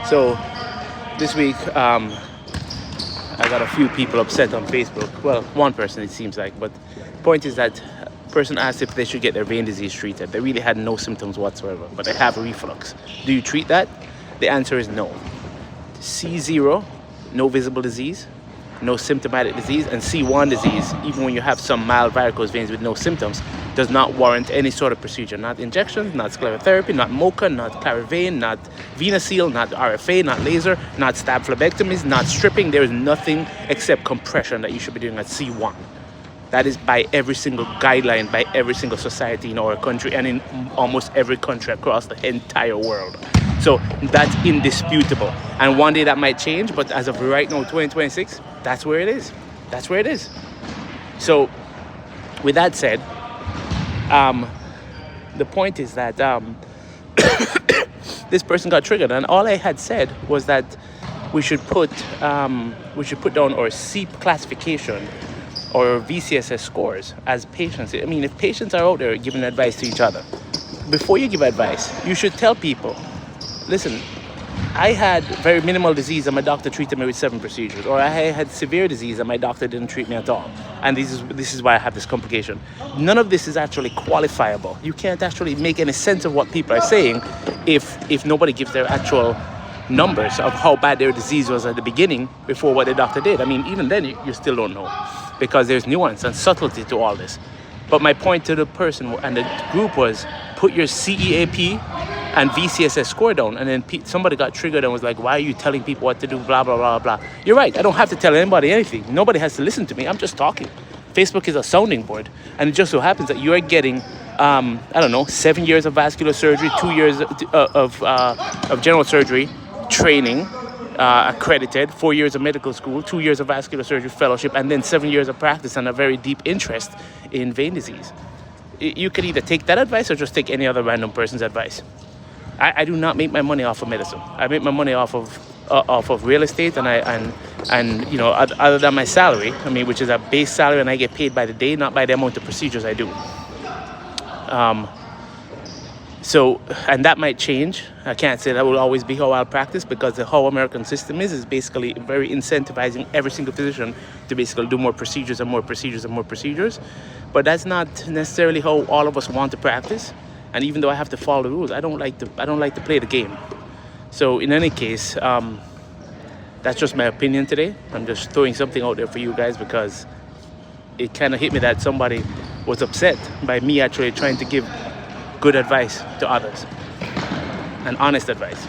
So this week, I got a few people upset on Facebook. Well, one person it seems like, but the point is that person asked if they should get their vein disease treated. They really had no symptoms whatsoever, but they have reflux. Do you treat that? The answer is no. C0, no visible disease, no symptomatic disease, and C1 disease, even when you have some mild varicose veins with no symptoms, does not warrant any sort of procedure. Not injections, not sclerotherapy, not MOCA, not Clarivane, not VenaSeal, not RFA, not laser, not stab phlebectomies, not stripping. There is nothing except compression that you should be doing at C1. That is by every single guideline, by every single society in our country and in almost every country across the entire world. So that's indisputable. And one day that might change, but as of right now, 2026, that's where it is. That's where it is. So with that said, the point is that this person got triggered, and all I had said was that we should put down our CEEP classification or VCSS scores as patients. I mean, if patients are out there giving advice to each other, before you give advice, you should tell people, listen, I had very minimal disease and my doctor treated me with 7 procedures, or I had severe disease and my doctor didn't treat me at all, and this is why I have this complication. None of this is actually qualifiable. You can't actually make any sense of what people are saying if nobody gives their actual numbers of how bad their disease was at the beginning before what the doctor did. I mean, even then you still don't know, because there's nuance and subtlety to all this. But my point to the person and the group was, put your CEAP and VCSS score down. And then somebody got triggered and was like, why are you telling people what to do, blah, blah, blah, blah. You're right, I don't have to tell anybody anything. Nobody has to listen to me, I'm just talking. Facebook is a sounding board. And it just so happens that you are getting, 7 years of vascular surgery, 2 years of general surgery training, accredited, 4 years of medical school, 2 years of vascular surgery fellowship, and then 7 years of practice and a very deep interest in vein disease. You can either take that advice or just take any other random person's advice. I do not make my money off of medicine. I make my money off of real estate, and you know, other than my salary, I mean, which is a base salary, and I get paid by the day, not by the amount of procedures I do. So, and that might change. I can't say that will always be how I'll practice, because the whole American system is basically very incentivizing every single physician to basically do more procedures and more procedures and more procedures. But that's not necessarily how all of us want to practice. And even though I have to follow the rules, I don't like to play the game. So in any case, that's just my opinion today. I'm just throwing something out there for you guys, because it kind of hit me that somebody was upset by me actually trying to give good advice to others, and honest advice.